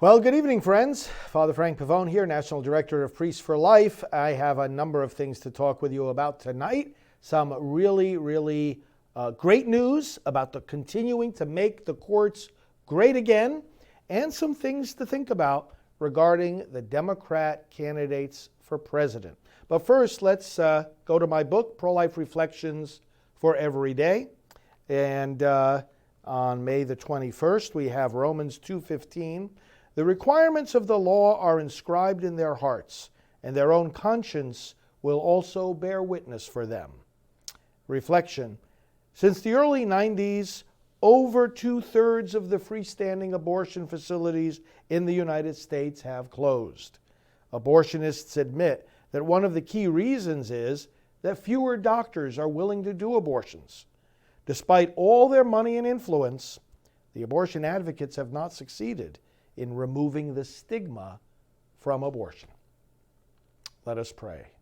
Well, good evening, friends. Father Frank Pavone here, National Director of Priests for Life. I have a number of things to talk with you about tonight. Some really great news about the continuing to make the courts great again, and some things to think about regarding the Democrat candidates for president. But first, let's go to my book, Pro-Life Reflections for Every Day. And on May the 21st, we have Romans 2:15. The requirements of the law are inscribed in their hearts, and their own conscience will also bear witness for them. Reflection. Since the early 90s, over 2/3 of the freestanding abortion facilities in the United States have closed. Abortionists admit that one of the key reasons is that fewer doctors are willing to do abortions. Despite all their money and influence, the abortion advocates have not succeeded in removing the stigma from abortion. Let us pray.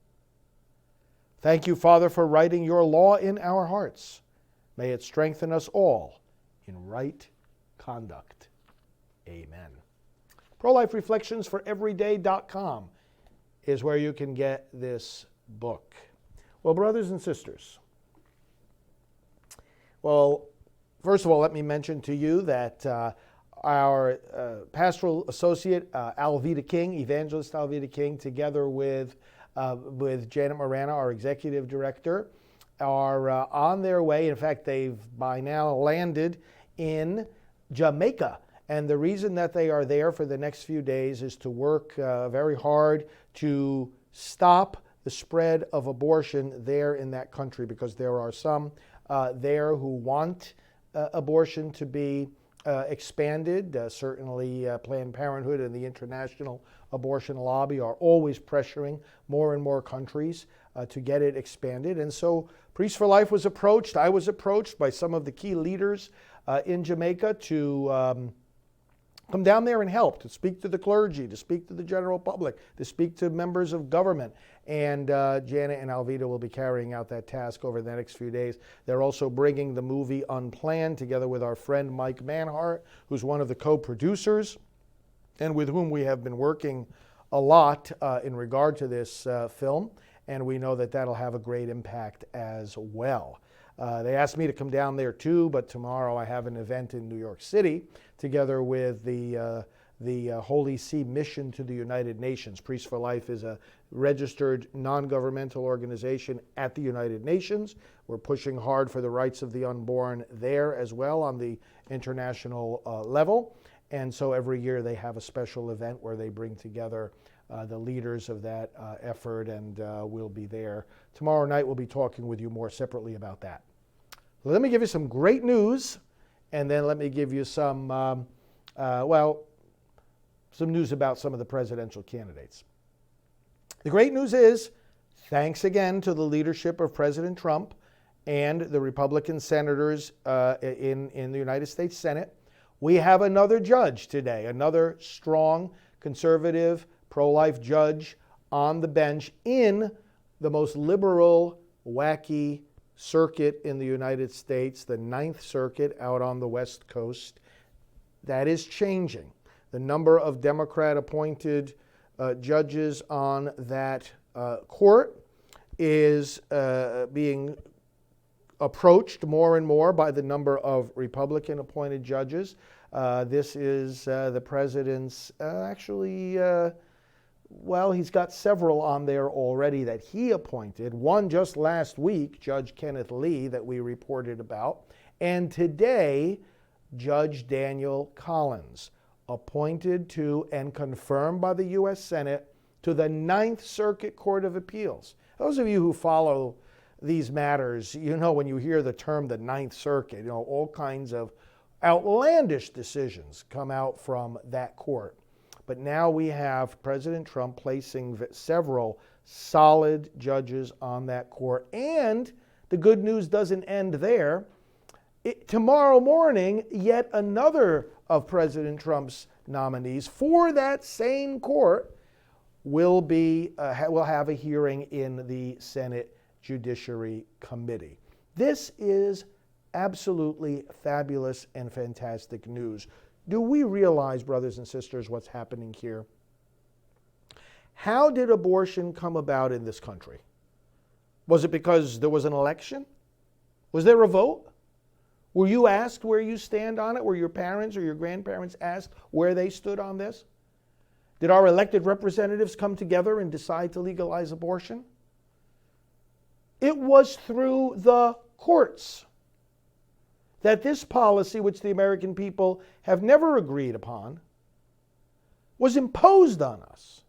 Thank you, Father, for writing your law in our hearts. May it strengthen us all in right conduct. Amen. ProLifeReflectionsForEveryday.com is where you can get this book. Well, brothers and sisters, first of all, let me mention to you that our pastoral associate, Alveda King, evangelist Alveda King, together with Janet Morana, our executive director, are on their way. In fact, they've by now landed in Jamaica. And the reason that they are there for the next few days is to work very hard to stop the spread of abortion there in that country, because there are some there who want abortion to be expanded. Certainly Planned Parenthood and the International Abortion Lobby are always pressuring more and more countries to get it expanded. And so Priests for Life was approached, I was approached by some of the key leaders in Jamaica to come down there and help, to speak to the clergy, to speak to the general public, to speak to members of government. And Janet and Alveda will be carrying out that task over the next few days. They're also bringing the movie Unplanned together with our friend Mike Manhart, who's one of the co-producers and with whom we have been working a lot in regard to this film. And we know that that'll have a great impact as well. They asked me to come down there too, but tomorrow I have an event in New York City together with the Holy See Mission to the United Nations. Priests for Life is a registered non-governmental organization at the United Nations. We're pushing hard for the rights of the unborn there as well on the international level. And so every year they have a special event where they bring together the leaders of that effort, and we'll be there. Tomorrow night we'll be talking with you more separately about that. Let me give you some great news, and then let me give you some news about some of the presidential candidates. The great news is, thanks again to the leadership of President Trump and the Republican senators in the United States Senate, we have another judge today, another strong, conservative, pro-life judge on the bench in the most liberal, wacky circuit in the United States, the Ninth Circuit out on the West Coast. That is changing. The number of Democrat-appointed judges on that court is being approached more and more by the number of Republican-appointed judges. This is the president's he's got several on there already that he appointed. One just last week, Judge Kenneth Lee, that we reported about. And today, Judge Daniel Collins, appointed to and confirmed by the U.S. Senate to the Ninth Circuit Court of Appeals. Those of you who follow these matters, you know when you hear the term the Ninth Circuit, you know all kinds of outlandish decisions come out from that court. But now we have President Trump placing several solid judges on that court. And the good news doesn't end there. Tomorrow morning, yet another of President Trump's nominees for that same court will have a hearing in the Senate Judiciary Committee. This is absolutely fabulous and fantastic news. Do we realize, brothers and sisters, what's happening here? How did abortion come about in this country? Was it because there was an election? Was there a vote? Were you asked where you stand on it? Were your parents or your grandparents asked where they stood on this? Did our elected representatives come together and decide to legalize abortion? It was through the courts that this policy, which the American people have never agreed upon, was imposed on us.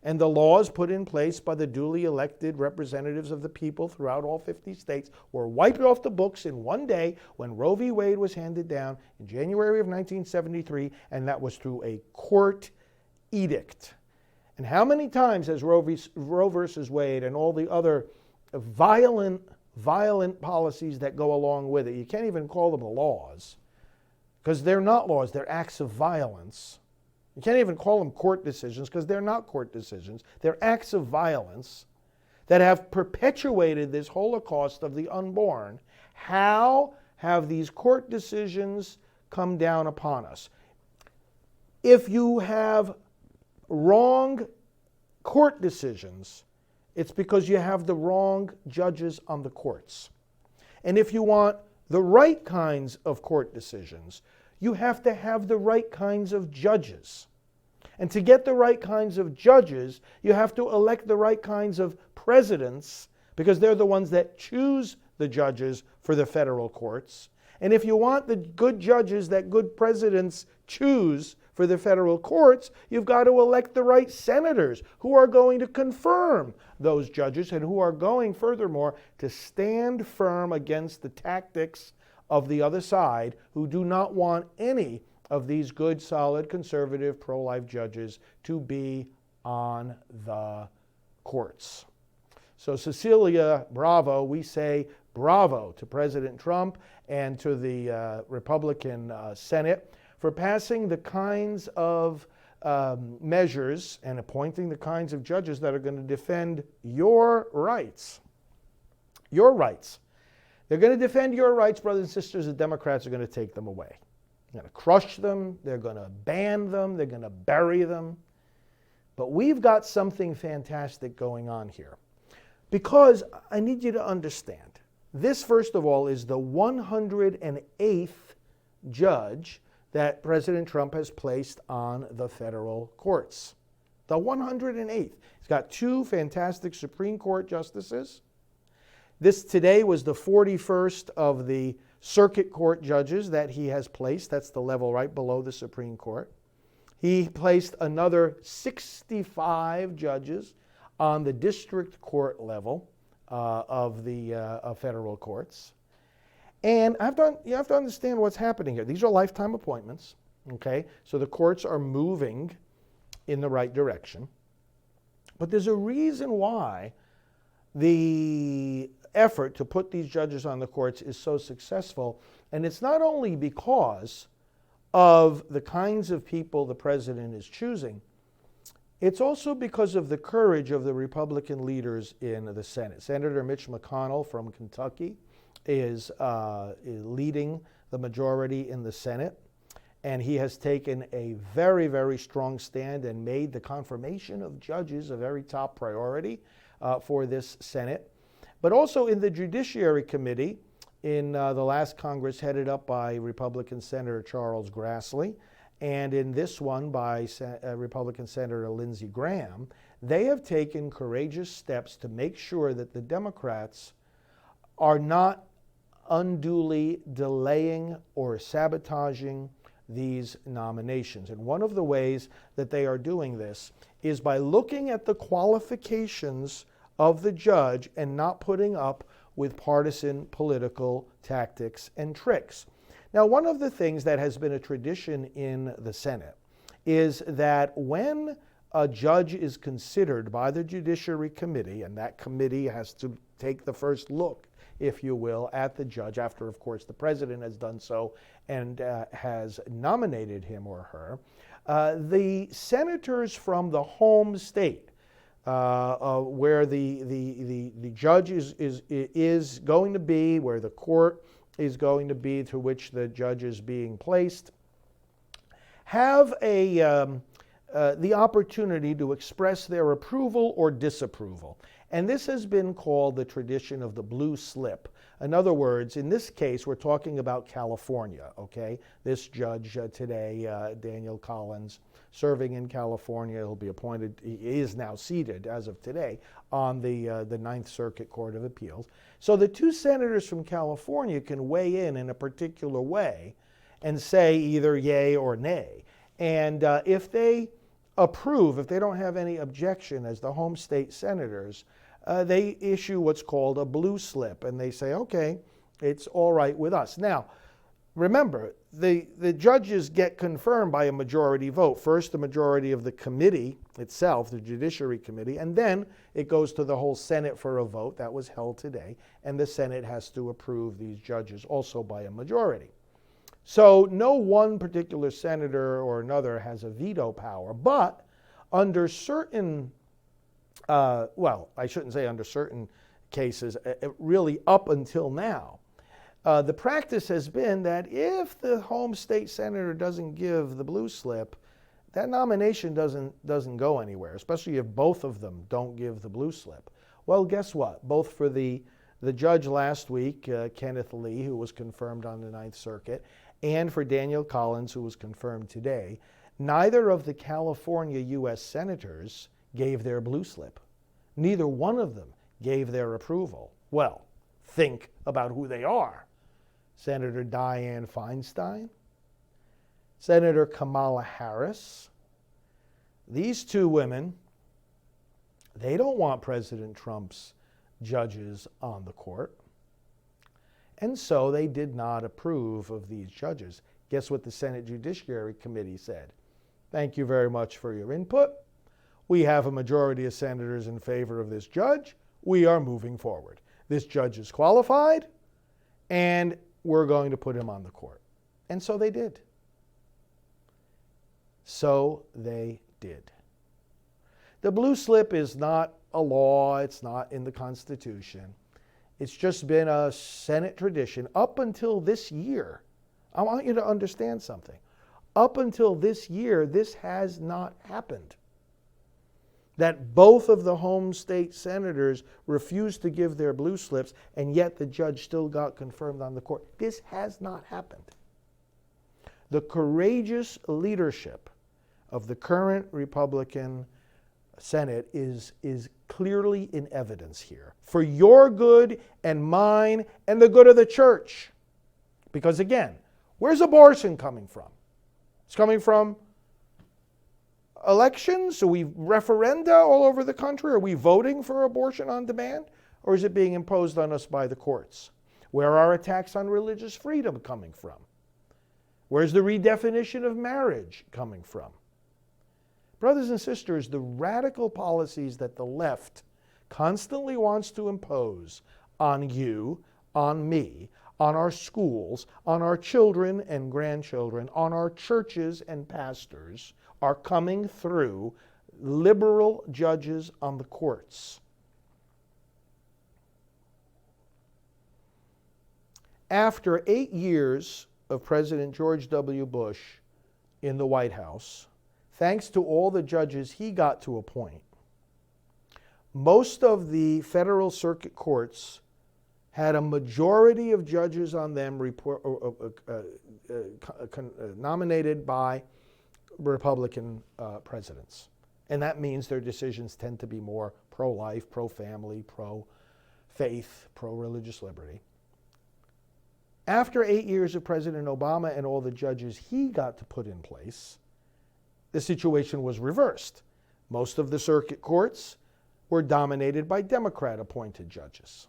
And the laws put in place by the duly elected representatives of the people throughout all 50 states were wiped off the books in one day when Roe v. Wade was handed down in January of 1973, and that was through a court edict. And how many times has Roe versus Wade and all the other violent policies that go along with it, you can't even call them laws, because they're not laws, they're acts of violence. You can't even call them court decisions because they're not court decisions. They're acts of violence that have perpetuated this Holocaust of the unborn. How have these court decisions come down upon us? If you have wrong court decisions, it's because you have the wrong judges on the courts. And if you want the right kinds of court decisions, you have to have the right kinds of judges. And to get the right kinds of judges, you have to elect the right kinds of presidents, because they're the ones that choose the judges for the federal courts. And if you want the good judges that good presidents choose for the federal courts, you've got to elect the right senators who are going to confirm those judges and who are going, furthermore, to stand firm against the tactics of the other side, who do not want any of these good, solid, conservative, pro-life judges to be on the courts. So Cecilia, bravo. We say bravo to President Trump and to the Republican Senate for passing the kinds of measures and appointing the kinds of judges that are going to defend your rights. Your rights. They're going to defend your rights, brothers and sisters. The Democrats are going to take them away. They're going to crush them. They're going to ban them. They're going to bury them. But we've got something fantastic going on here. Because I need you to understand, this, first of all, is the 108th judge that President Trump has placed on the federal courts. The 108th. He's got two fantastic Supreme Court justices. This today was the 41st of the circuit court judges that he has placed. That's the level right below the Supreme Court. He placed another 65 judges on the district court level of the federal courts. And you have to understand what's happening here. These are lifetime appointments, okay? So the courts are moving in the right direction. But there's a reason why the effort to put these judges on the courts is so successful. And it's not only because of the kinds of people the president is choosing, it's also because of the courage of the Republican leaders in the Senate. Senator Mitch McConnell from Kentucky is leading the majority in the Senate, and he has taken a very, very strong stand and made the confirmation of judges a very top priority for this Senate. But also in the Judiciary Committee in the last Congress, headed up by Republican Senator Charles Grassley, and in this one by Republican Senator Lindsey Graham, they have taken courageous steps to make sure that the Democrats are not unduly delaying or sabotaging these nominations. And one of the ways that they are doing this is by looking at the qualifications of the judge and not putting up with partisan political tactics and tricks. Now, one of the things that has been a tradition in the Senate is that when a judge is considered by the Judiciary Committee, and that committee has to take the first look, if you will, at the judge after, of course, the president has done so and has nominated him or her, the senators from the home state, where the judge is going to be, where the court is going to be to which the judge is being placed, have the opportunity to express their approval or disapproval. And this has been called the tradition of the blue slip. In other words, in this case, we're talking about California, okay? This judge today, Daniel Collins, serving in California, he'll be appointed, he is now seated as of today on the Ninth Circuit Court of Appeals. So the two senators from California can weigh in a particular way and say either yay or nay. And if they approve, if they don't have any objection as the home state senators, they issue what's called a blue slip, and they say, okay, it's all right with us. Now, remember, the judges get confirmed by a majority vote. First, the majority of the committee itself, the Judiciary Committee, and then it goes to the whole Senate for a vote. That was held today, and the Senate has to approve these judges also by a majority. So no one particular senator or another has a veto power, but under certain well, I shouldn't say under certain cases, really up until now, the practice has been that if the home state senator doesn't give the blue slip, that nomination doesn't go anywhere, especially if both of them don't give the blue slip. Well, guess what? Both for the judge last week, Kenneth Lee, who was confirmed on the Ninth Circuit, and for Daniel Collins, who was confirmed today, neither of the California U.S. senators gave their blue slip. Neither one of them gave their approval. Well, think about who they are. Senator Dianne Feinstein, Senator Kamala Harris. These two women, they don't want President Trump's judges on the court. And so they did not approve of these judges. Guess what the Senate Judiciary Committee said? Thank you very much for your input. We have a majority of senators in favor of this judge. We are moving forward. This judge is qualified, and we're going to put him on the court. And so they did. So they did. The blue slip is not a law. It's not in the Constitution. It's just been a Senate tradition up until this year. I want you to understand something. Up until this year, this has not happened. That both of the home state senators refused to give their blue slips, and yet the judge still got confirmed on the court. This has not happened. The courageous leadership of the current Republican Senate is clearly in evidence here for your good and mine and the good of the church. Because again, where's abortion coming from? It's coming from elections? Are we referenda all over the country? Are we voting for abortion on demand? Or is it being imposed on us by the courts? Where are attacks on religious freedom coming from? Where's the redefinition of marriage coming from? Brothers and sisters, the radical policies that the left constantly wants to impose on you, on me, on our schools, on our children and grandchildren, on our churches and pastors are coming through liberal judges on the courts. After 8 years of President George W. Bush in the White House, thanks to all the judges he got to appoint, most of the federal circuit courts had a majority of judges on them nominated by Republican presidents. And that means their decisions tend to be more pro-life, pro-family, pro-faith, pro-religious liberty. After 8 years of President Obama and all the judges he got to put in place, the situation was reversed. Most of the circuit courts were dominated by Democrat-appointed judges.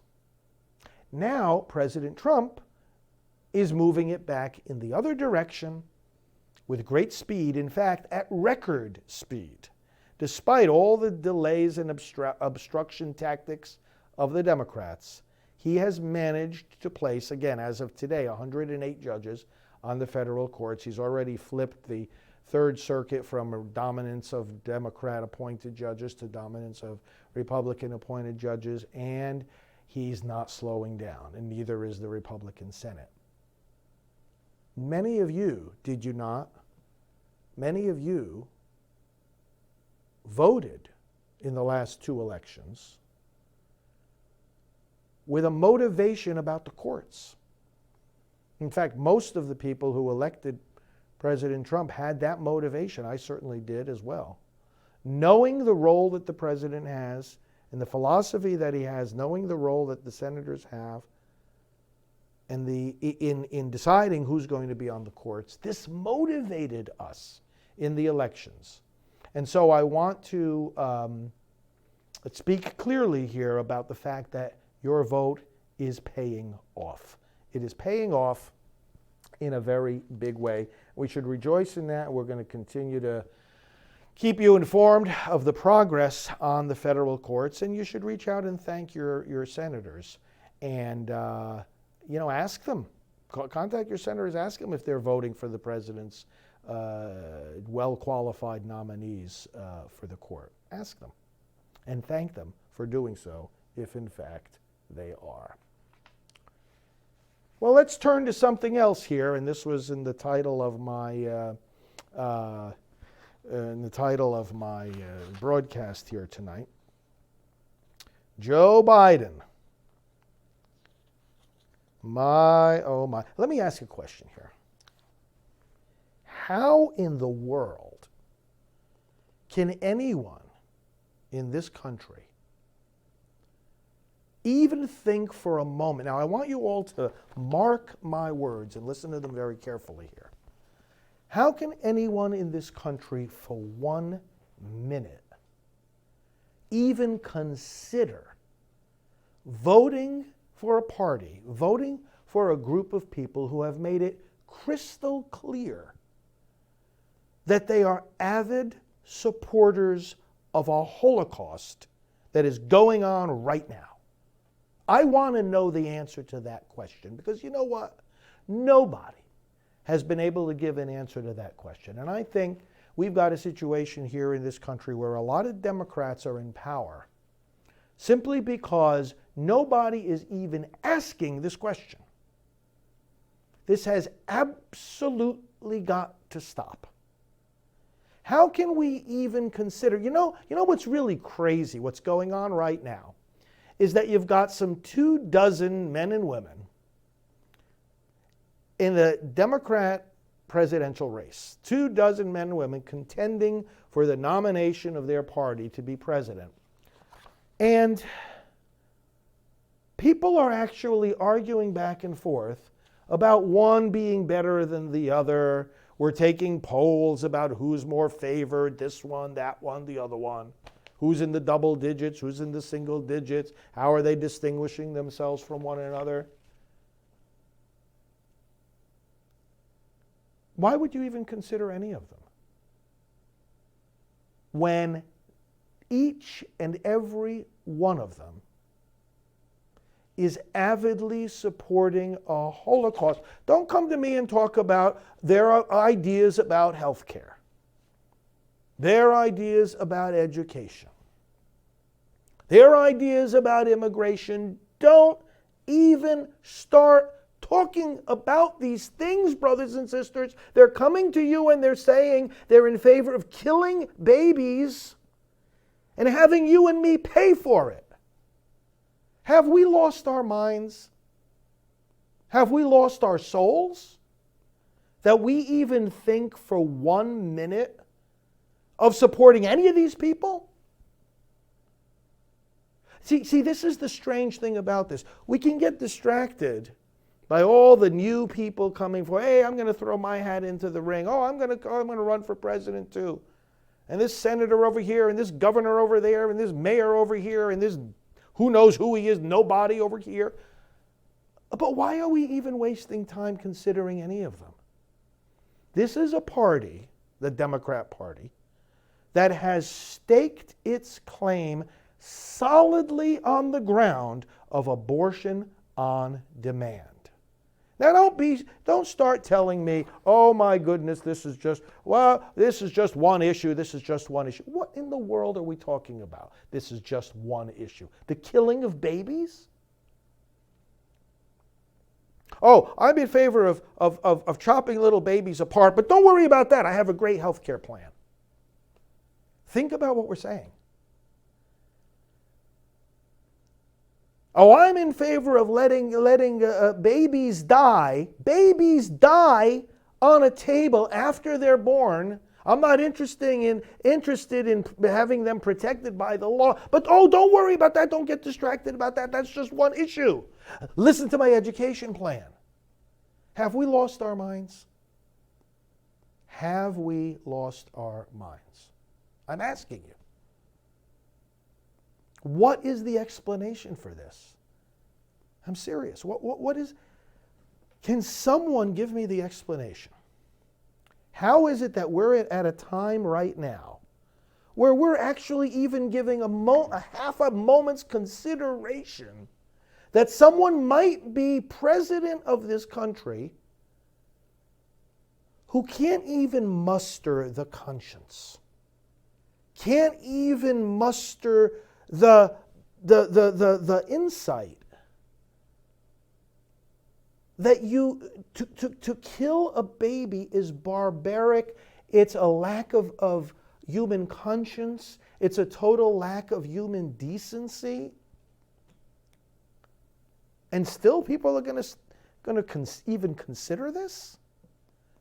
Now, President Trump is moving it back in the other direction with great speed, in fact, at record speed. Despite all the delays and obstruction tactics of the Democrats, he has managed to place, again, as of today, 108 judges on the federal courts. He's already flipped the Third Circuit from a dominance of Democrat-appointed judges to dominance of Republican-appointed judges, and he's not slowing down, and neither is the Republican Senate. Many of you, did you not, many of you voted in the last two elections with a motivation about the courts. In fact, most of the people who elected President Trump had that motivation. I certainly did as well. Knowing the role that the president has and the philosophy that he has, knowing the role that the senators have, and in deciding who's going to be on the courts, this motivated us in the elections. And so I want to speak clearly here about the fact that your vote is paying off. It is paying off in a very big way. We should rejoice in that. We're going to continue to keep you informed of the progress on the federal courts, and you should reach out and thank your senators. And, ask them. Contact your senators, ask them if they're voting for the president's well-qualified nominees for the court. Ask them and thank them for doing so, if in fact they are. Well, let's turn to something else here, and this was in the title of my broadcast here tonight. Joe Biden. My, oh my. Let me ask a question here. How in the world can anyone in this country even think for a moment? Now, I want you all to mark my words and listen to them very carefully here. How can anyone in this country for 1 minute even consider voting for a party, voting for a group of people who have made it crystal clear that they are avid supporters of a Holocaust that is going on right now? I want to know the answer to that question, because you know what? Nobody has been able to give an answer to that question. And I think we've got a situation here in this country where a lot of Democrats are in power simply because nobody is even asking this question. This has absolutely got to stop. How can we even consider, you know what's really crazy, what's going on right now, is that you've got some 24 men and women in the Democrat presidential race, 24 men and women contending for the nomination of their party to be president. And people are actually arguing back and forth about one being better than the other. We're taking polls about who's more favored, this one, that one, the other one. Who's in the double digits, who's in the single digits, how are they distinguishing themselves from one another? Why would you even consider any of them when each and every one of them is avidly supporting a Holocaust? Don't come to me and talk about their ideas about health care, their ideas about education, their ideas about immigration. Don't even start talking about these things, brothers and sisters. They're coming to you and they're saying they're in favor of killing babies and having you and me pay for it. Have we lost our minds? Have we lost our souls? That we even think for 1 minute of supporting any of these people? See, this is the strange thing about this. We can get distracted by all the new people coming for, hey, I'm going to throw my hat into the ring. Oh, I'm going to run for president too. And this senator over here, and this governor over there, and this mayor over here, and this who knows who he is, nobody over here. But why are we even wasting time considering any of them? This is a party, the Democrat Party, that has staked its claim solidly on the ground of abortion on demand. Now don't start telling me, oh my goodness, this is just one issue, this is just one issue. What in the world are we talking about? This is just one issue. The killing of babies? Oh, I'm in favor of chopping little babies apart, but don't worry about that. I have a great health care plan. Think about what we're saying. Oh, I'm in favor of letting babies die on a table after they're born. I'm not interested in having them protected by the law. But oh, don't worry about that. Don't get distracted about that. That's just one issue. Listen to my education plan. Have we lost our minds? Have we lost our minds? I'm asking you. What is the explanation for this? I'm serious. What is... Can someone give me the explanation? How is it that we're at a time right now where we're actually even giving a half a moment's consideration that someone might be president of this country who can't even muster the conscience, can't even muster the insight that to kill a baby is barbaric. It's a lack of human conscience. It's a total lack of human decency. And still people are going to even consider this?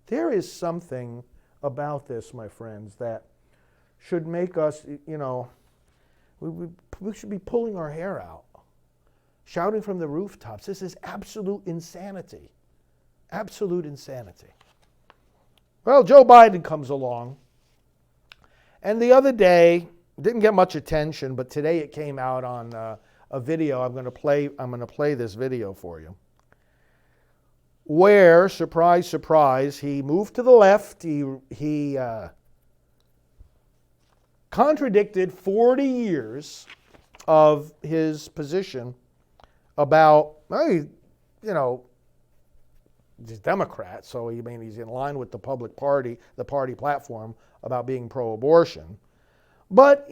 There is something about this, my friends, that should make us, we should be pulling our hair out, shouting from the rooftops. This is absolute insanity. Absolute insanity. Well, Joe Biden comes along, and the other day, didn't get much attention, but today it came out on a video. I'm going to play this video for you, where, surprise, surprise, he moved to the left. He contradicted 40 years of his position about, he's Democrat, so he's in line with the party platform about being pro-abortion. But,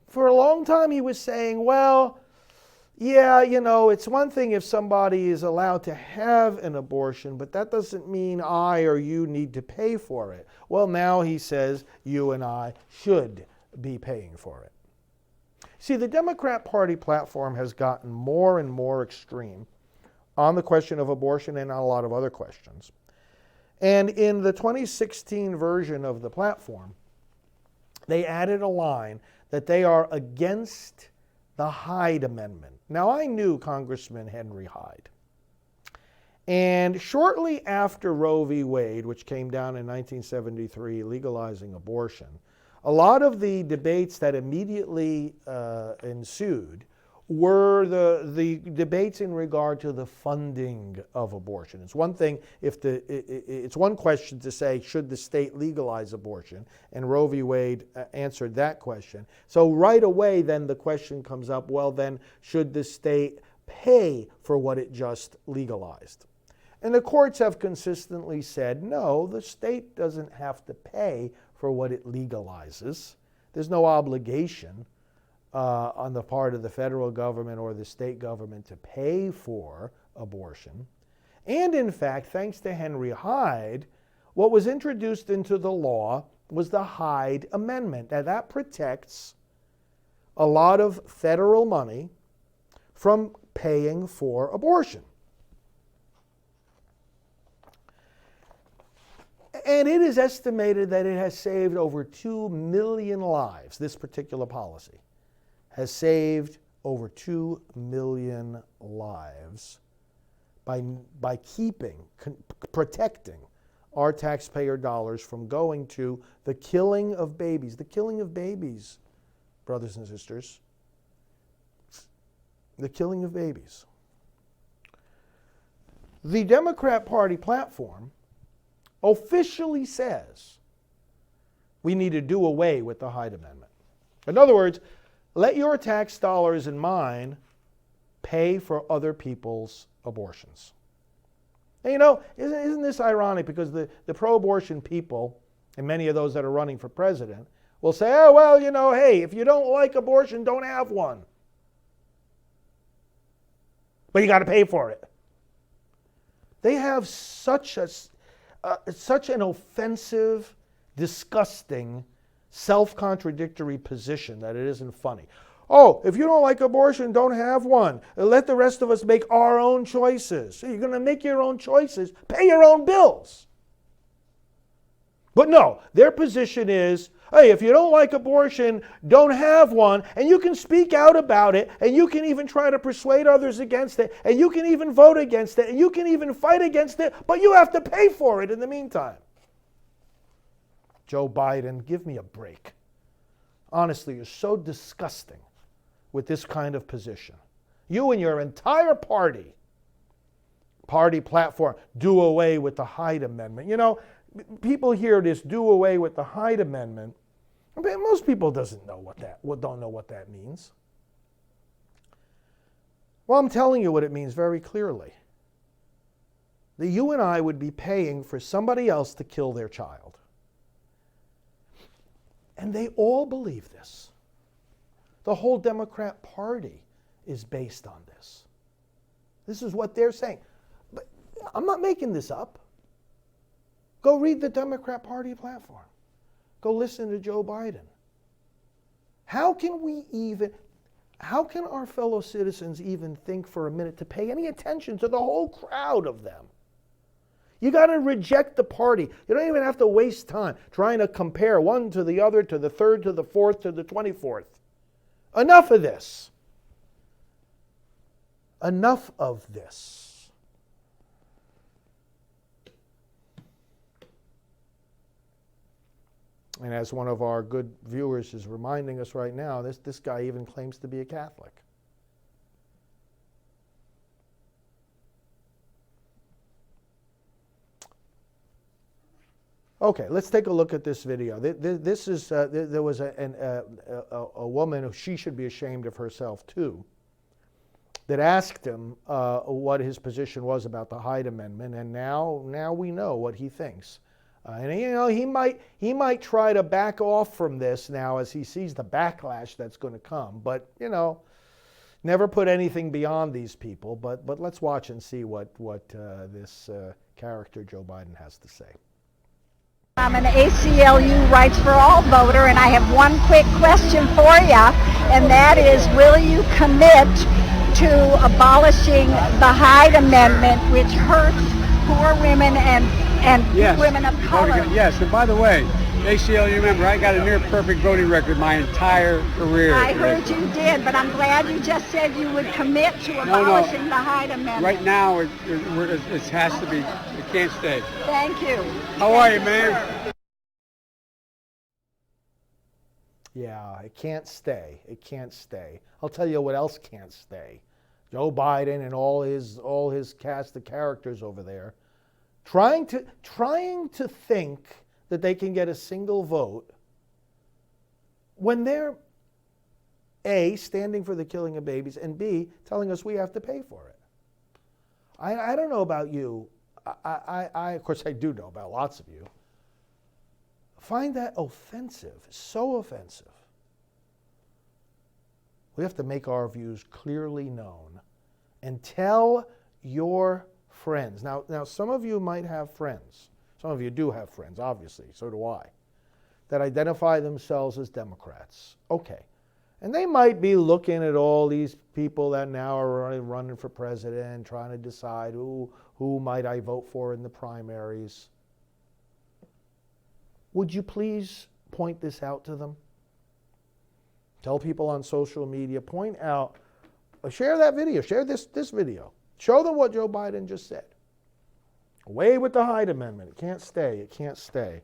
for a long time he was saying, well, yeah, it's one thing if somebody is allowed to have an abortion, but that doesn't mean I or you need to pay for it. Well, now he says you and I should be paying for it. See, the Democrat Party platform has gotten more and more extreme on the question of abortion and on a lot of other questions. And in the 2016 version of the platform, they added a line that they are against the Hyde Amendment. Now, I knew Congressman Henry Hyde. And shortly after Roe v. Wade, which came down in 1973, legalizing abortion, a lot of the debates that immediately ensued were the debates in regard to the funding of abortion. It's one thing it's one question to say, should the state legalize abortion? And Roe v. Wade answered that question. So right away then the question comes up, well then, should the state pay for what it just legalized? And the courts have consistently said, no, the state doesn't have to pay for what it legalizes. There's no obligation on the part of the federal government or the state government to pay for abortion. And in fact, thanks to Henry Hyde, what was introduced into the law was the Hyde Amendment. Now that protects a lot of federal money from paying for abortion. And it is estimated that it has saved over 2 million lives. This particular policy has saved over 2 million lives by protecting our taxpayer dollars from going to the killing of babies. The killing of babies, brothers and sisters. The killing of babies. The Democrat Party platform officially says we need to do away with the Hyde Amendment. In other words, let your tax dollars and mine pay for other people's abortions. And isn't this ironic? Because the pro-abortion people, and many of those that are running for president, will say, oh, well, hey, if you don't like abortion, don't have one. But you got to pay for it. They have such an offensive, disgusting, self-contradictory position that it isn't funny. Oh, if you don't like abortion, don't have one. Let the rest of us make our own choices. So you're going to make your own choices. Pay your own bills. But no, their position is, hey, if you don't like abortion, don't have one, and you can speak out about it, and you can even try to persuade others against it, and you can even vote against it, and you can even fight against it, but you have to pay for it in the meantime. Joe Biden, give me a break. Honestly, you're so disgusting with this kind of position. You and your entire party platform, do away with the Hyde Amendment. You know, people hear this, do away with the Hyde Amendment. Most people don't know what that means. Well, I'm telling you what it means very clearly. That you and I would be paying for somebody else to kill their child. And they all believe this. The whole Democrat Party is based on this. This is what they're saying. But I'm not making this up. Go read the Democrat Party platform. Go listen to Joe Biden. How can our fellow citizens even think for a minute to pay any attention to the whole crowd of them? You got to reject the party. You don't even have to waste time trying to compare one to the other, to the third, to the fourth, to the 24th. Enough of this. Enough of this. And as one of our good viewers is reminding us right now, this guy even claims to be a Catholic. Okay, let's take a look at this video. This is there was a woman who, she should be ashamed of herself too, that asked him what his position was about the Hyde Amendment, and now we know what he thinks. And you know, he might try to back off from this now as he sees the backlash that's going to come. But you know, never put anything beyond these people. But let's watch and see what this character Joe Biden has to say. I'm an ACLU Rights for All voter, and I have one quick question for you, and that is, will you commit to abolishing the Hyde Amendment, which hurts poor women and yes, women of color? Yes, and by the way, ACLU member, I got a near perfect voting record my entire career. I heard you did, but I'm glad you just said you would commit to abolishing the Hyde Amendment. Right now, it has to be. It can't stay. Thank you. How are you, man? Yeah, it can't stay. It can't stay. I'll tell you what else can't stay. Joe Biden and all his cast of characters over there, trying to think that they can get a single vote when they're A, standing for the killing of babies, and B, telling us we have to pay for it. I don't know about you. I of course I do know about lots of you. Find that offensive, so offensive. We have to make our views clearly known and tell your friends. Now some of you might have friends. Some of you do have friends, obviously, so do I, that identify themselves as Democrats. Okay. And they might be looking at all these people that now are running for president, trying to decide who might I vote for in the primaries. Would you please point this out to them? Tell people on social media, point out, share that video, share this video. Show them what Joe Biden just said. Away with the Hyde Amendment. It can't stay. It can't stay.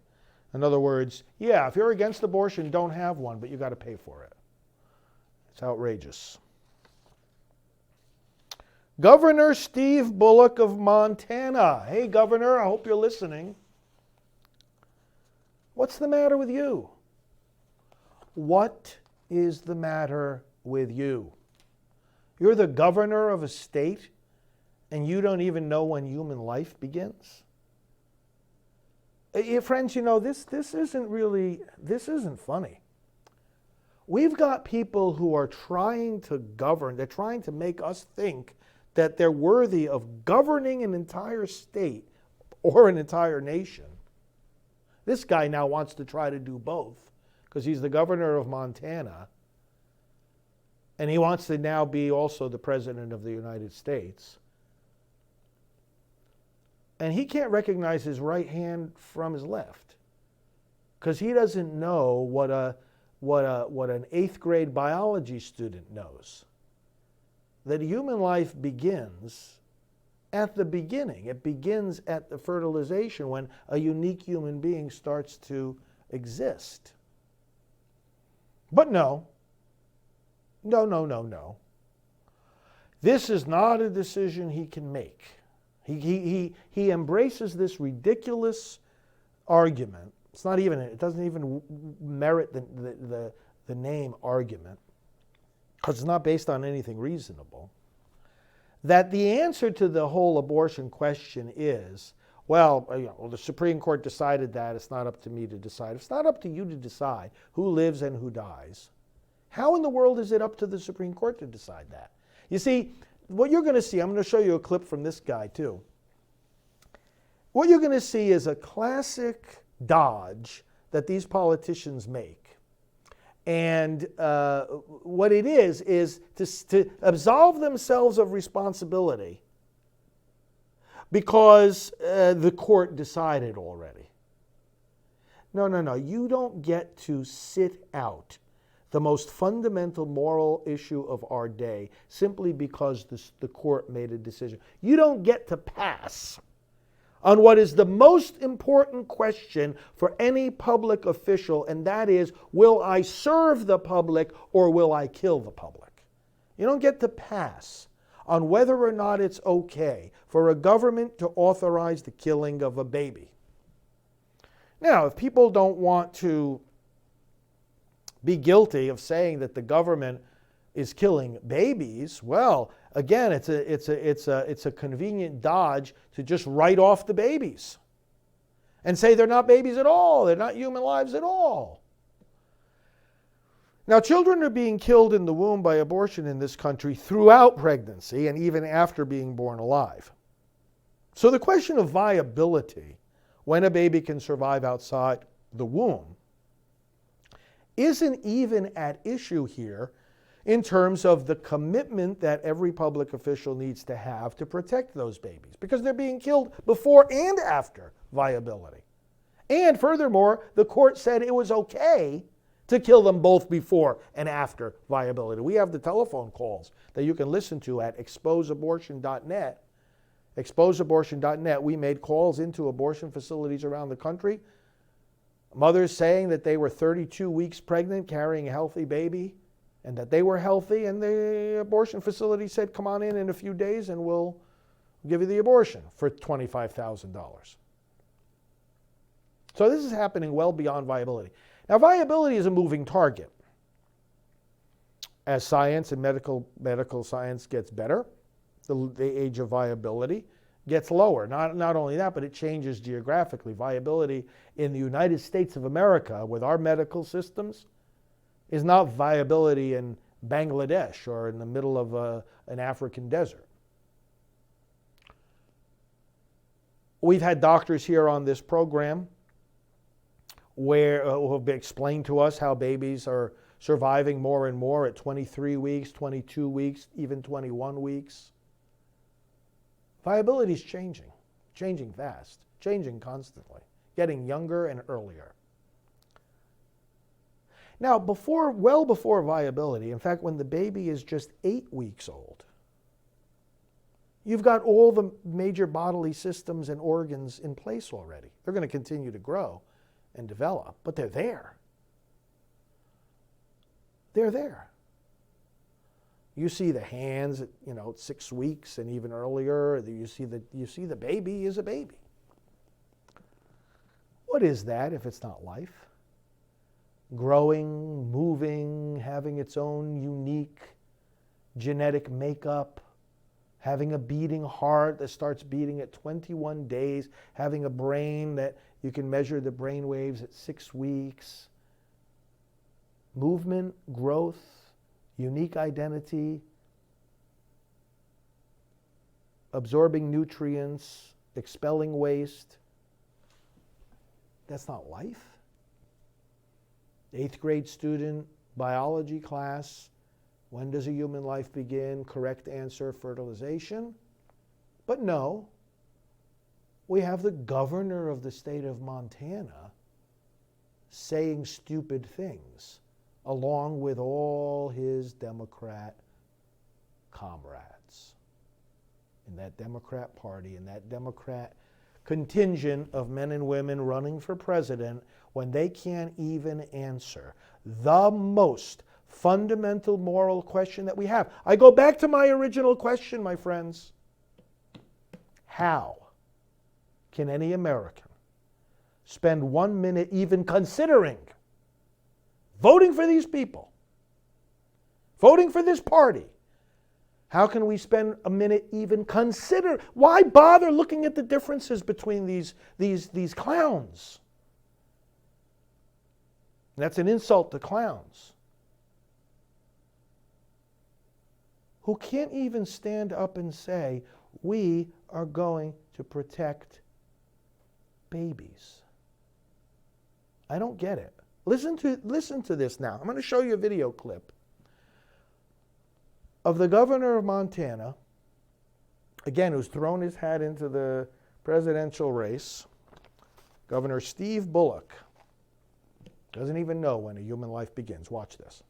In other words, yeah, if you're against abortion, don't have one, but you got to pay for it. It's outrageous. Governor Steve Bullock of Montana. Hey, Governor, I hope you're listening. What's the matter with you? What is the matter with you? You're the governor of a state, and you don't even know when human life begins? Friends, you know, this isn't funny. We've got people who are trying to govern, they're trying to make us think that they're worthy of governing an entire state or an entire nation. This guy now wants to try to do both because he's the governor of Montana and he wants to now be also the president of the United States. And he can't recognize his right hand from his left because he doesn't know what an 8th grade biology student knows. That human life begins at the beginning. It begins at the fertilization when a unique human being starts to exist. But no. This is not a decision he can make. He embraces this ridiculous argument. It doesn't even merit the name argument, because it's not based on anything reasonable, that the answer to the whole abortion question is, well, the Supreme Court decided that, it's not up to me to decide. If it's not up to you to decide who lives and who dies, how in the world is it up to the Supreme Court to decide that? You see, what you're going to see, I'm going to show you a clip from this guy too. What you're going to see is a classic dodge that these politicians make. And what it is to absolve themselves of responsibility because the court decided already. No. You don't get to sit out the most fundamental moral issue of our day simply because the court made a decision. You don't get to pass on what is the most important question for any public official, and that is, will I serve the public or will I kill the public? You don't get to pass on whether or not it's okay for a government to authorize the killing of a baby. Now, if people don't want to be guilty of saying that the government is killing babies, well, again, it's a convenient dodge to just write off the babies and say they're not babies at all, they're not human lives at all. Now, children are being killed in the womb by abortion in this country throughout pregnancy and even after being born alive. So the question of viability, when a baby can survive outside the womb, isn't even at issue here in terms of the commitment that every public official needs to have to protect those babies, because they're being killed before and after viability. And furthermore, the court said it was okay to kill them both before and after viability. We have the telephone calls that you can listen to at exposeabortion.net. Exposeabortion.net, we made calls into abortion facilities around the country. Mothers saying that they were 32 weeks pregnant, carrying a healthy baby, and that they were healthy, and the abortion facility said, come on in a few days and we'll give you the abortion for $25,000. So this is happening well beyond viability. Now, viability is a moving target. As science and medical science gets better, the age of viability gets lower. Not only that, but it changes geographically. Viability in the United States of America, with our medical systems, is not viability in Bangladesh or in the middle of an African desert. We've had doctors here on this program who have explained to us how babies are surviving more and more at 23 weeks, 22 weeks, even 21 weeks. Viability is changing fast, changing constantly, getting younger and earlier. Now, well before viability, in fact, when the baby is just 8 weeks old, you've got all the major bodily systems and organs in place already. They're going to continue to grow and develop, but they're there. They're there. You see the hands at 6 weeks and even earlier. You see the baby is a baby. What is that if it's not life? Growing, moving, having its own unique genetic makeup, having a beating heart that starts beating at 21 days, having a brain that you can measure the brain waves at 6 weeks. Movement, growth, unique identity. absorbing nutrients, expelling waste. That's not life. 8th grade student, biology class. When does a human life begin? Correct answer, fertilization. But no, we have the governor of the state of Montana saying stupid things, along with all his Democrat comrades in that Democrat Party, in that Democrat contingent of men and women running for president, when they can't even answer the most fundamental moral question that we have. I go back to my original question, my friends. How can any American spend 1 minute even considering voting for these people, voting for this party? How can we spend a minute even consider? Why bother looking at the differences between these clowns? That's an insult to clowns who can't even stand up and say, we are going to protect babies. I don't get it. Listen to this now. I'm going to show you a video clip of the governor of Montana, again, who's thrown his hat into the presidential race, Governor Steve Bullock. Doesn't even know when a human life begins. Watch this.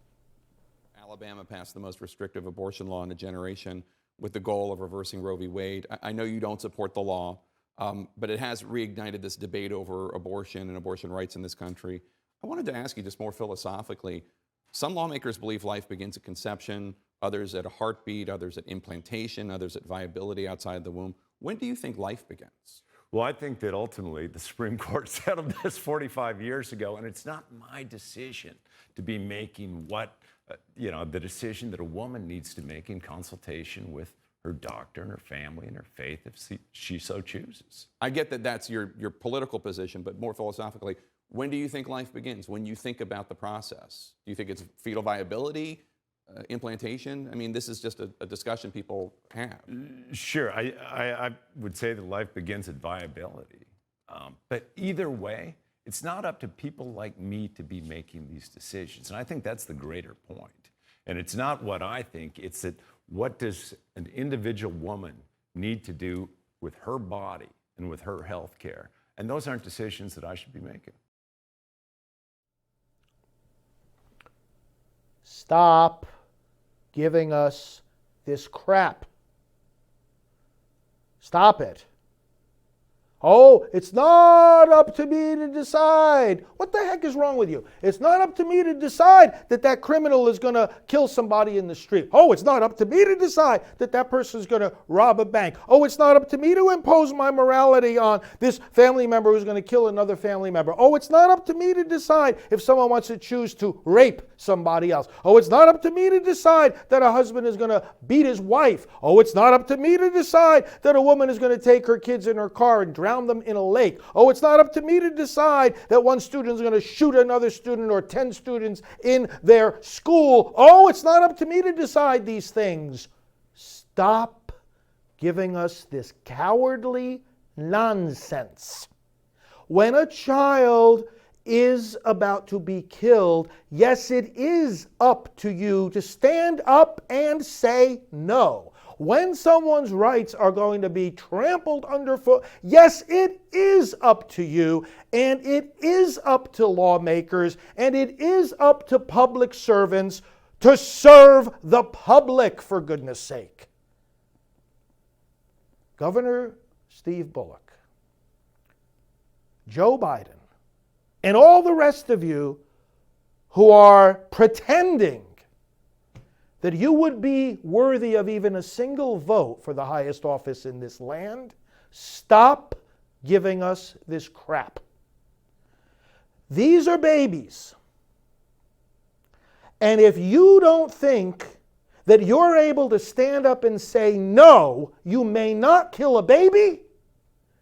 Alabama passed the most restrictive abortion law in a generation with the goal of reversing Roe v. Wade. I know you don't support the law, but it has reignited this debate over abortion and abortion rights in this country. I wanted to ask you just more philosophically, some lawmakers believe life begins at conception, others at a heartbeat, others at implantation, others at viability outside the womb. When do you think life begins? Well, I think that ultimately the Supreme Court settled this 45 years ago, and it's not my decision to be making the decision that a woman needs to make in consultation with her doctor and her family and her faith if she so chooses. I get that that's your political position, but more philosophically, when do you think life begins? When you think about the process? Do you think it's fetal viability, implantation? I mean, this is just a discussion people have. Sure, I would say that life begins at viability. But either way, it's not up to people like me to be making these decisions. And I think that's the greater point. And it's not what I think, it's that what does an individual woman need to do with her body and with her health care? And those aren't decisions that I should be making. Stop giving us this crap. Stop it. Oh, it's not up to me to decide. What the heck is wrong with you? It's not up to me to decide that that criminal is going to kill somebody in the street. Oh, it's not up to me to decide that that person is going to rob a bank. Oh, it's not up to me to impose my morality on this family member who's going to kill another family member. Oh, it's not up to me to decide if someone wants to choose to rape somebody else. Oh, it's not up to me to decide that a husband is going to beat his wife. Oh, it's not up to me to decide that a woman is going to take her kids in her car and drown them in a lake. Oh, it's not up to me to decide that one student is going to shoot another student or 10 students in their school. Oh, it's not up to me to decide these things. Stop giving us this cowardly nonsense. When a child is about to be killed, yes, it is up to you to stand up and say no. When someone's rights are going to be trampled underfoot, yes, it is up to you, and it is up to lawmakers, and it is up to public servants to serve the public, for goodness sake. Governor Steve Bullock, Joe Biden, and all the rest of you who are pretending that you would be worthy of even a single vote for the highest office in this land, stop giving us this crap. These are babies. And if you don't think that you're able to stand up and say, no, you may not kill a baby,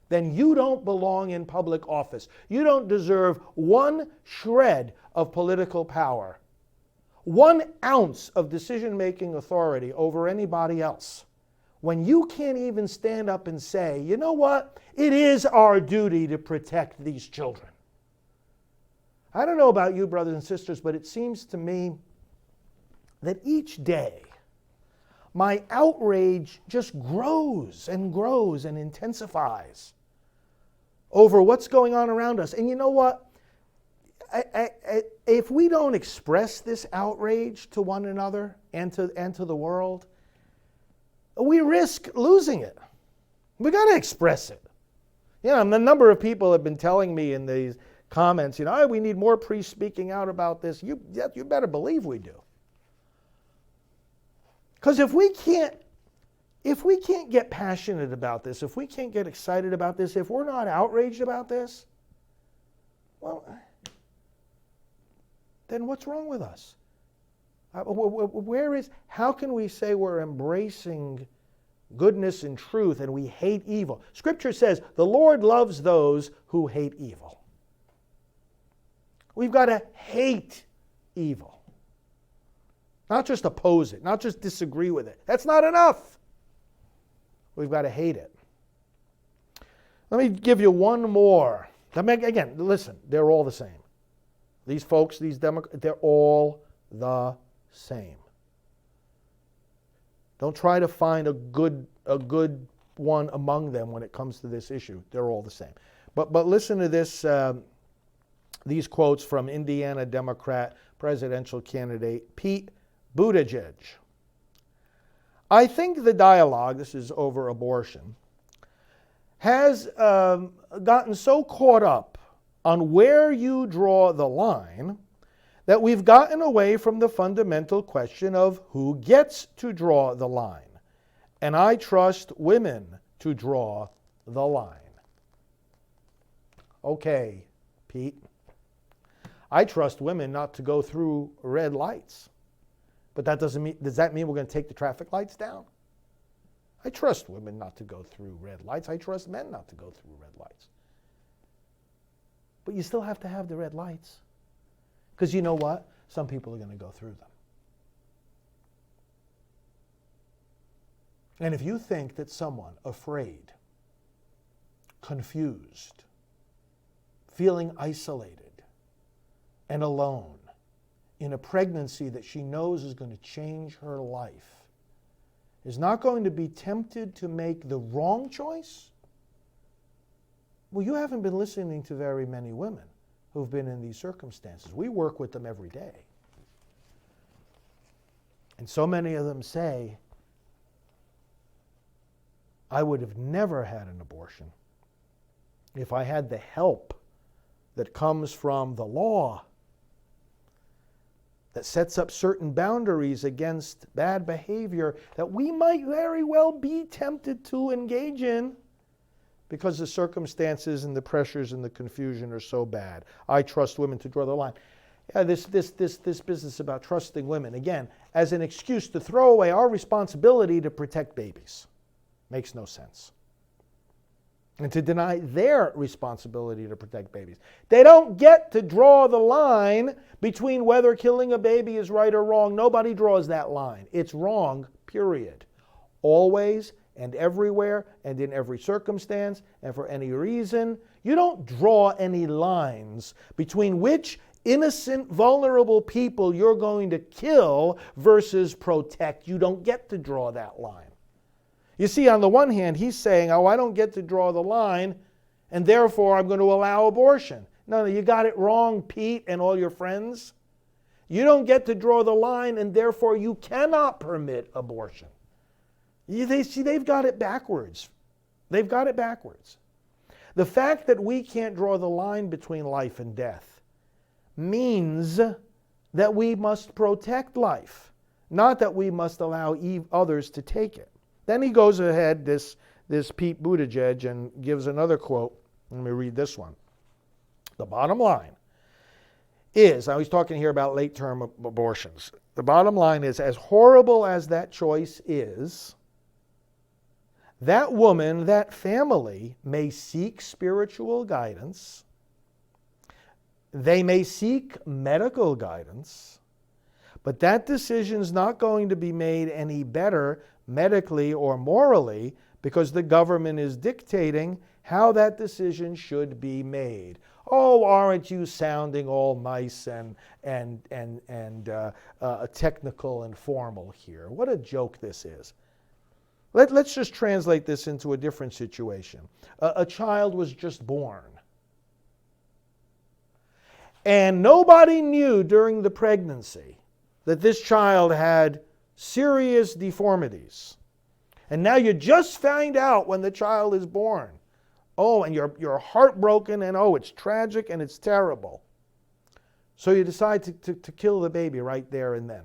then you don't belong in public office. You don't deserve one shred of political power, 1 ounce of decision-making authority over anybody else. when you can't even stand up and say, you know what? It is our duty to protect these children. I don't know about you, brothers and sisters, but it seems to me that each day my outrage just grows and grows and intensifies over what's going on around us. And you know what? If we don't express this outrage to one another and to the world, we risk losing it. We got to express it. You know, the number of people have been telling me in these comments, you know, "Hey, we need more priests speaking out about this." You better believe we do. Because if we can't get passionate about this, if we can't get excited about this, if we're not outraged about this, well, then what's wrong with us? How can we say we're embracing goodness and truth and we hate evil? Scripture says the Lord loves those who hate evil. We've got to hate evil. Not just oppose it, not just disagree with it. That's not enough. We've got to hate it. Let me give you one more. Again, listen, they're all the same. These folks, these Democrats, they're all the same. Don't try to find a good one among them when it comes to this issue. They're all the same. But listen to this. These quotes from Indiana Democrat presidential candidate Pete Buttigieg. "I think the dialogue," this is over abortion, "has gotten so caught up on where you draw the line that we've gotten away from the fundamental question of who gets to draw the line. And I trust women to draw the line." Okay, Pete. I trust women not to go through red lights. But does that mean we're going to take the traffic lights down? I trust women not to go through red lights. I trust men not to go through red lights. But you still have to have the red lights. Because you know what? Some people are going to go through them. And if you think that someone afraid, confused, feeling isolated and alone in a pregnancy that she knows is going to change her life is not going to be tempted to make the wrong choice, well, you haven't been listening to very many women who've been in these circumstances. We work with them every day. And so many of them say, "I would have never had an abortion if I had the help that comes from the law that sets up certain boundaries against bad behavior that we might very well be tempted to engage in because the circumstances and the pressures and the confusion are so bad. I trust women to draw the line." Yeah, this business about trusting women, again, as an excuse to throw away our responsibility to protect babies, makes no sense. And to deny their responsibility to protect babies. They don't get to draw the line between whether killing a baby is right or wrong. Nobody draws that line. It's wrong, period. Always and everywhere and in every circumstance and for any reason. You don't draw any lines between which innocent, vulnerable people you're going to kill versus protect. You don't get to draw that line. You see, on the one hand, he's saying, "Oh, I don't get to draw the line, and therefore I'm going to allow abortion." No, you got it wrong, Pete and all your friends. You don't get to draw the line, and therefore you cannot permit abortion. They've got it backwards. They've got it backwards. The fact that we can't draw the line between life and death means that we must protect life, not that we must allow others to take it. Then he goes ahead, this Pete Buttigieg, and gives another quote. Let me read this one. The bottom line is, I was talking here about late-term abortions. The bottom line is, as horrible as that choice is, that woman, that family may seek spiritual guidance. They may seek medical guidance. But that decision's not going to be made any better medically or morally, because the government is dictating how that decision should be made. Oh, aren't you sounding all nice and technical and formal here? What a joke this is. Let's just translate this into a different situation. A child was just born. And nobody knew during the pregnancy that this child had serious deformities. And now you just find out when the child is born. Oh, and you're heartbroken, and oh, it's tragic and it's terrible. So you decide to kill the baby right there and then.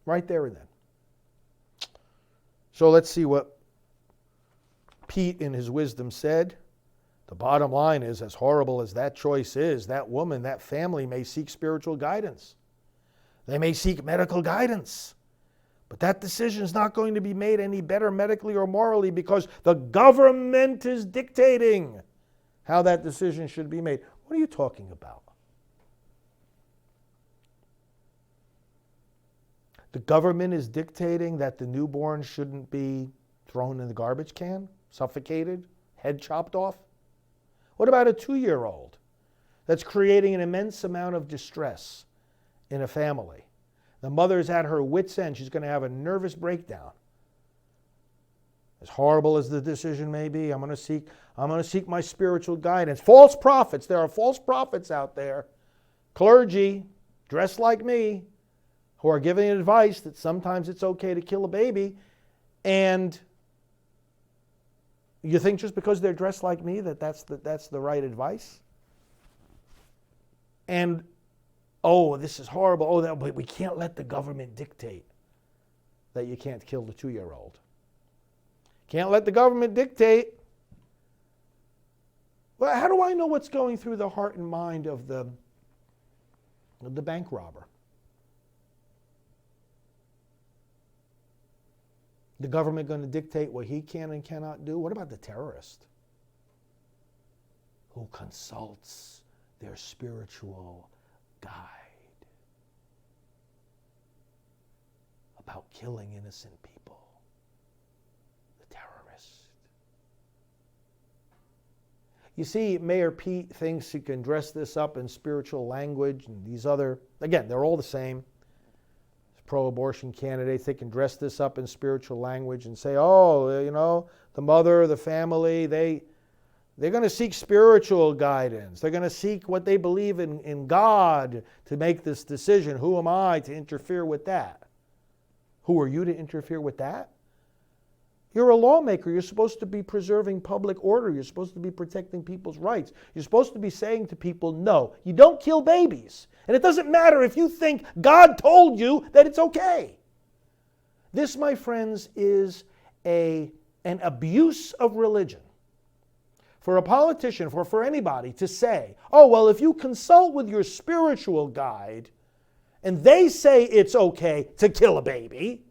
Right there and then. So let's see what Pete in his wisdom said. The bottom line is, as horrible as that choice is, that woman, that family may seek spiritual guidance. They may seek medical guidance. But that decision is not going to be made any better medically or morally because the government is dictating how that decision should be made. What are you talking about? The government is dictating that the newborn shouldn't be thrown in the garbage can, suffocated, head chopped off? What about a 2-year-old that's creating an immense amount of distress in a family? The mother's at her wit's end. She's going to have a nervous breakdown. As horrible as the decision may be, I'm going to seek my spiritual guidance. False prophets. There are false prophets out there. Clergy, dressed like me, who are giving advice that sometimes it's okay to kill a baby, and you think just because they're dressed like me that's the right advice? And, oh, this is horrible. Oh, but we can't let the government dictate that you can't kill the 2-year-old. Can't let the government dictate. Well, how do I know what's going through the heart and mind of the bank robber? The government going to dictate what he can and cannot do? What about the terrorist who consults their spiritual guide about killing innocent people? The terrorist. You see, Mayor Pete thinks he can dress this up in spiritual language, and these other, again, they're all the same. Pro-abortion candidates, they can dress this up in spiritual language and say, oh, you know, the mother, the family, they're going to seek spiritual guidance. They're going to seek what they believe in God to make this decision. Who am I to interfere with that? Who are you to interfere with that? You're a lawmaker. You're supposed to be preserving public order. You're supposed to be protecting people's rights. You're supposed to be saying to people, no, you don't kill babies. And it doesn't matter if you think God told you that it's okay. This, my friends, is an abuse of religion. For a politician, for anybody to say, oh, well, if you consult with your spiritual guide and they say it's okay to kill a baby,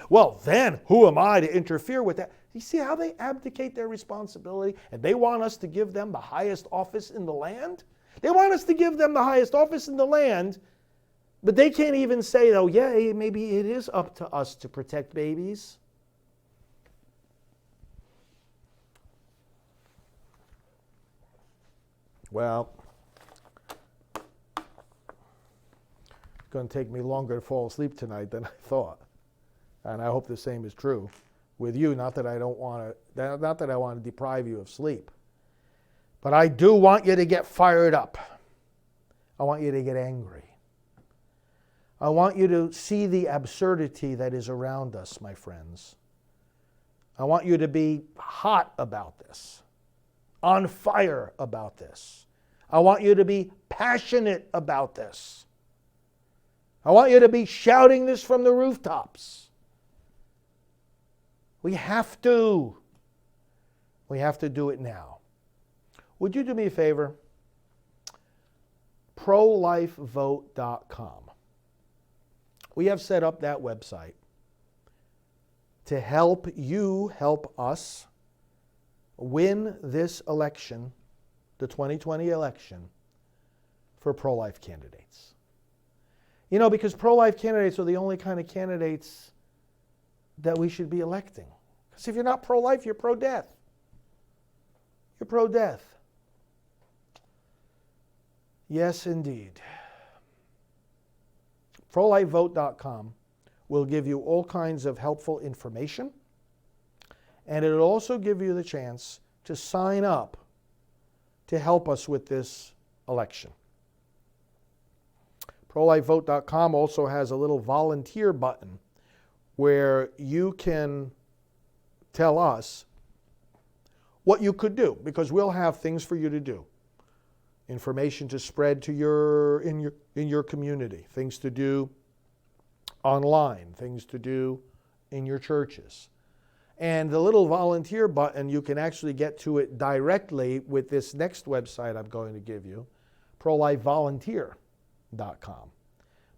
well, then who am I to interfere with that? You see how they abdicate their responsibility and they want us to give them the highest office in the land? They want us to give them the highest office in the land, but they can't even say, oh, yeah, maybe it is up to us to protect babies. Well, it's going to take me longer to fall asleep tonight than I thought. And I hope the same is true with you. Not that I want to deprive you of sleep. But I do want you to get fired up. I want you to get angry. I want you to see the absurdity that is around us, my friends. I want you to be hot about this, on fire about this. I want you to be passionate about this. I want you to be shouting this from the rooftops. We have to. We have to do it now. Would you do me a favor? ProLifeVote.com. We have set up that website to help you help us win this election, the 2020 election, for pro-life candidates. You know, because pro-life candidates are the only kind of candidates that we should be electing. Because if you're not pro-life, you're pro-death. You're pro-death. Yes, indeed. ProLifeVote.com will give you all kinds of helpful information, and it'll also give you the chance to sign up to help us with this election. ProLifeVote.com also has a little volunteer button where you can tell us what you could do, because we'll have things for you to do. Information to spread to in your community, things to do online, things to do in your churches. And the little volunteer button, you can actually get to it directly with this next website I'm going to give you, ProLifeVolunteer.com.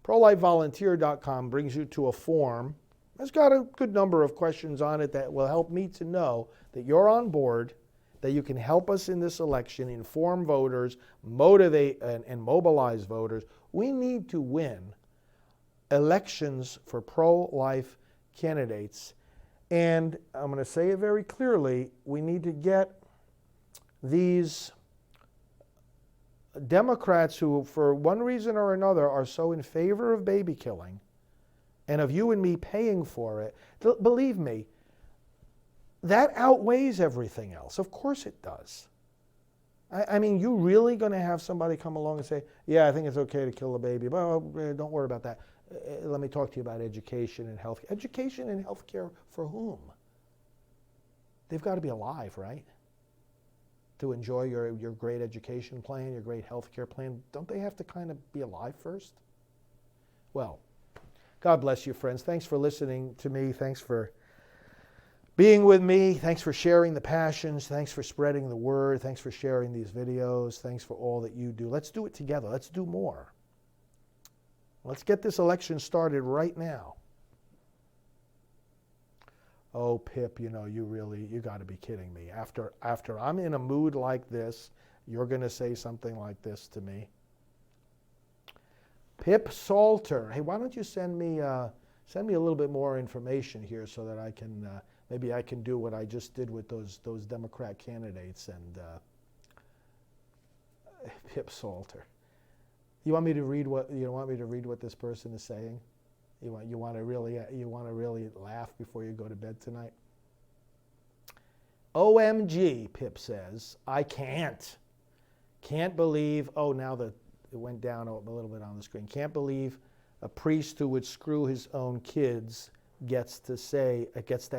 ProLifeVolunteer.com brings you to a form. It's got a good number of questions on it that will help me to know that you're on board, that you can help us in this election, inform voters, motivate and mobilize voters. We need to win elections for pro-life candidates. And I'm going to say it very clearly, we need to get these Democrats who, for one reason or another, are so in favor of baby killing and of you and me paying for it. Believe me, that outweighs everything else. Of course it does. I mean, you really going to have somebody come along and say, yeah, I think it's okay to kill a baby. Well, don't worry about that. Let me talk to you about education and health. Education and health care for whom? They've got to be alive, right? To enjoy your great education plan, your great health care plan. Don't they have to kind of be alive first? Well, God bless you, friends. Thanks for listening to me. Thanks for being with me. Thanks for sharing the passions. Thanks for spreading the word. Thanks for sharing these videos. Thanks for all that you do. Let's do it together. Let's do more. Let's get this election started right now. Oh, Pip, you know, you got to be kidding me. After I'm in a mood like this, you're going to say something like this to me. Pip Salter, hey, why don't you send me a little bit more information here so that I can maybe I can do what I just did with those Democrat candidates and Pip Salter. You want me to read what this person is saying? You want to really laugh before you go to bed tonight? OMG, Pip says, I can't believe. Oh, now that it went down a little bit on the screen. Can't believe a priest who would screw his own kids gets to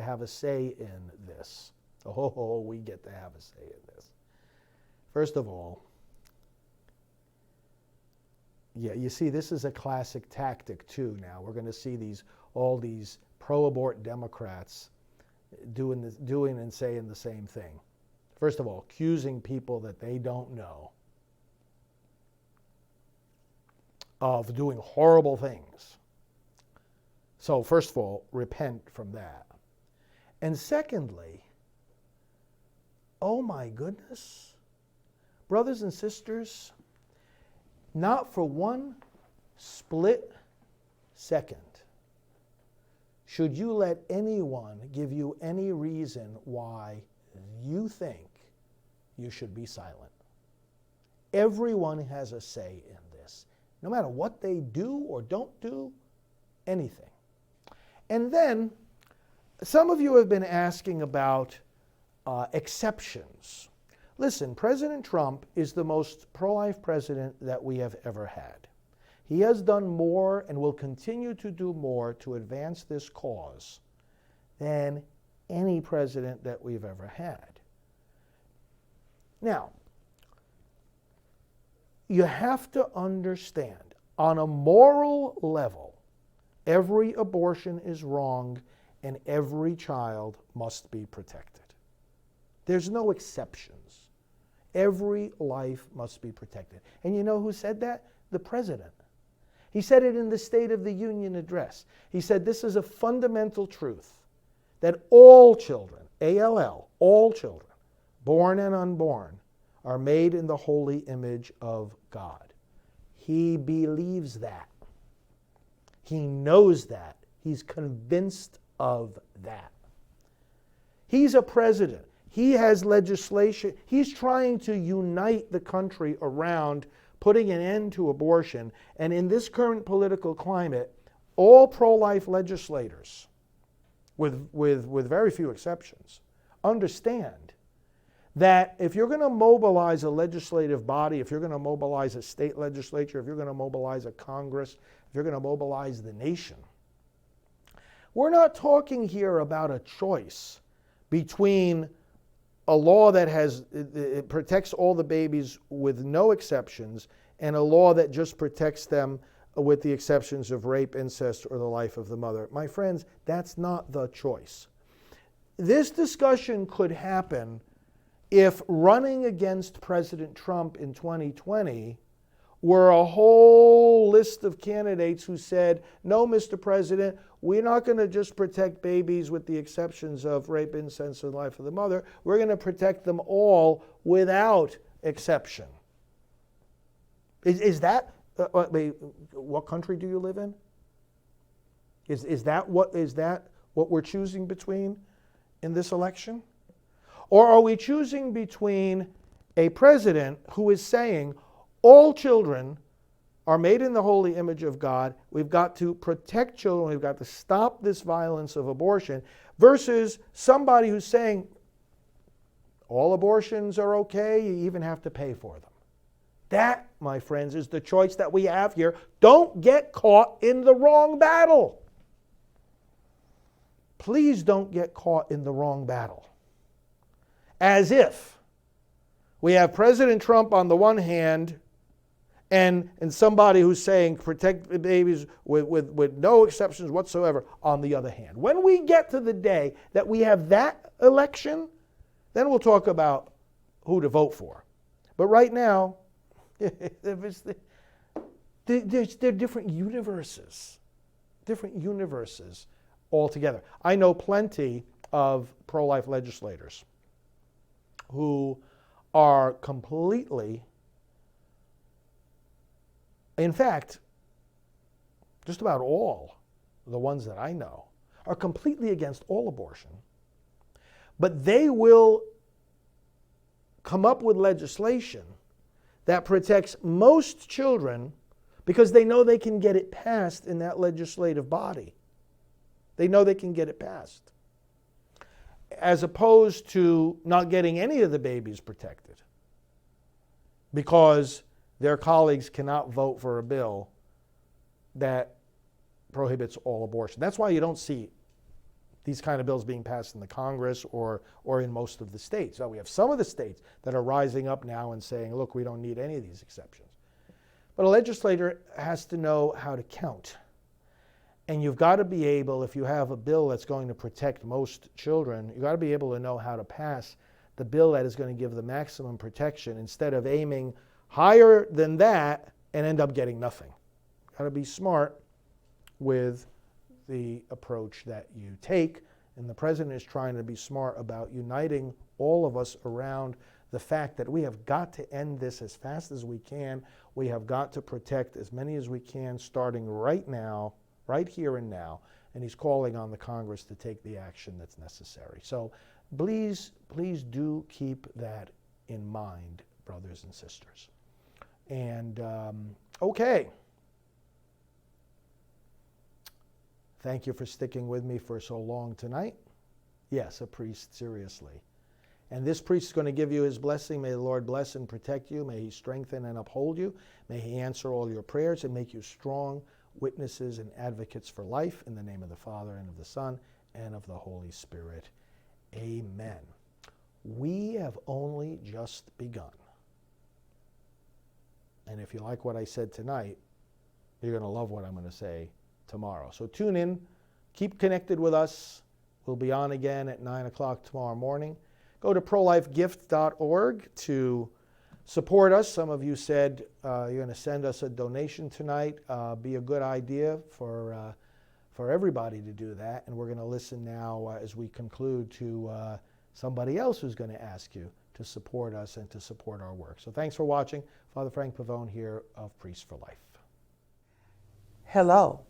have a say in this. Oh, we get to have a say in this. First of all, yeah, you see, this is a classic tactic too. Now we're going to see all these pro-abort Democrats doing and saying the same thing. First of all, accusing people that they don't know of doing horrible things. So first of all, repent from that. And secondly, oh my goodness, brothers and sisters, not for one split second should you let anyone give you any reason why you think you should be silent. Everyone has a say in this, no matter what they do or don't do, anything. And then, some of you have been asking about exceptions. Listen, President Trump is the most pro-life president that we have ever had. He has done more and will continue to do more to advance this cause than any president that we've ever had. Now, you have to understand, on a moral level, every abortion is wrong and every child must be protected. There's no exceptions. Every life must be protected. And you know who said that? The president. He said it in the State of the Union address. He said this is a fundamental truth, that all children, ALL, all children, born and unborn, are made in the holy image of God. He believes that. He knows that. He's convinced of that. He's a president. He has legislation. He's trying to unite the country around putting an end to abortion. And in this current political climate, all pro-life legislators, with very few exceptions, understand that if you're going to mobilize a legislative body, if you're going to mobilize a state legislature, if you're going to mobilize a Congress, if you're going to mobilize the nation, we're not talking here about a choice between a law that it protects all the babies with no exceptions and a law that just protects them with the exceptions of rape, incest, or the life of the mother. My friends, that's not the choice. This discussion could happen if running against President Trump in 2020 were a whole list of candidates who said, no, Mr. President, we're not going to just protect babies with the exceptions of rape, incest, and life of the mother. We're going to protect them all without exception. Is that, what country do you live in? Is that what we're choosing between in this election? Or are we choosing between a president who is saying all children are made in the holy image of God, we've got to protect children, we've got to stop this violence of abortion, versus somebody who's saying all abortions are okay, you even have to pay for them? That, my friends, is the choice that we have here. Don't get caught in the wrong battle. Please don't get caught in the wrong battle. As if we have President Trump on the one hand and somebody who's saying protect the babies with no exceptions whatsoever on the other hand. When we get to the day that we have that election, then we'll talk about who to vote for. But right now, they're different universes altogether. I know plenty of pro-life legislators who are completely, in fact, just about all the ones that I know are completely against all abortion, but they will come up with legislation that protects most children because they know they can get it passed in that legislative body. They know they can get it passed, as opposed to not getting any of the babies protected because their colleagues cannot vote for a bill that prohibits all abortion. That's why you don't see these kind of bills being passed in the Congress or in most of the states. Now, we have some of the states that are rising up now and saying, look, we don't need any of these exceptions. But a legislator has to know how to count. And you've got to be able, if you have a bill that's going to protect most children, you've got to be able to know how to pass the bill that is going to give the maximum protection instead of aiming higher than that and end up getting nothing. You've got to be smart with the approach that you take. And the president is trying to be smart about uniting all of us around the fact that we have got to end this as fast as we can. We have got to protect as many as we can starting right now, right here and now, and he's calling on the Congress to take the action that's necessary. So please do keep that in mind, brothers and sisters. And okay. Thank you for sticking with me for so long tonight. Yes, a priest, seriously. And this priest is going to give you his blessing. May the Lord bless and protect you. May he strengthen and uphold you. May he answer all your prayers and make you strong witnesses and advocates for life, in the name of the Father, and of the Son, and of the Holy Spirit. Amen. We have only just begun. And if you like what I said tonight, you're going to love what I'm going to say tomorrow. So tune in. Keep connected with us. We'll be on again at 9 o'clock tomorrow morning. Go to prolifegift.org to support us. Some of you said you're going to send us a donation tonight. Be a good idea for everybody to do that. And we're going to listen now as we conclude to somebody else who's going to ask you to support us and to support our work. So thanks for watching. Father Frank Pavone here of Priests for Life. Hello.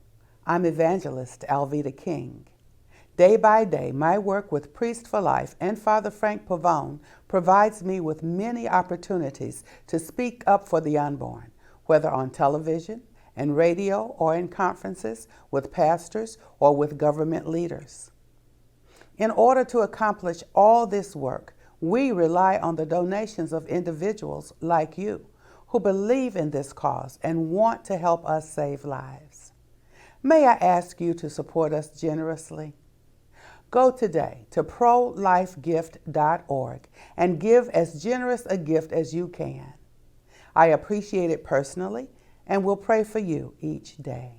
I'm Evangelist Alveda King. Day by day, my work with Priest for Life and Father Frank Pavone provides me with many opportunities to speak up for the unborn, whether on television and radio or in conferences with pastors or with government leaders. In order to accomplish all this work, we rely on the donations of individuals like you who believe in this cause and want to help us save lives. May I ask you to support us generously? Go today to prolifegift.org and give as generous a gift as you can. I appreciate it personally and will pray for you each day.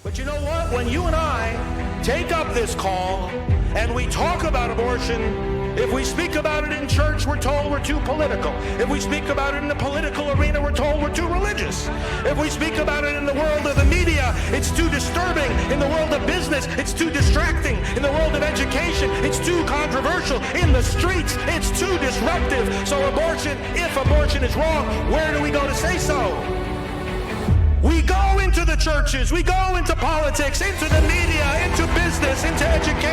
But you know what? When you and I take up this call and we talk about abortion, if we speak about it in church, we're told we're too political. If we speak about it in the political arena, we're told we're too religious. If we speak about it in the world of the media, it's too disturbing. In the world of business, it's too distracting. In the world of education, it's too controversial. In the streets, it's too disruptive. So abortion, if abortion is wrong, where do we go to say so? We go into the churches, we go into politics, into the media, into business, into education.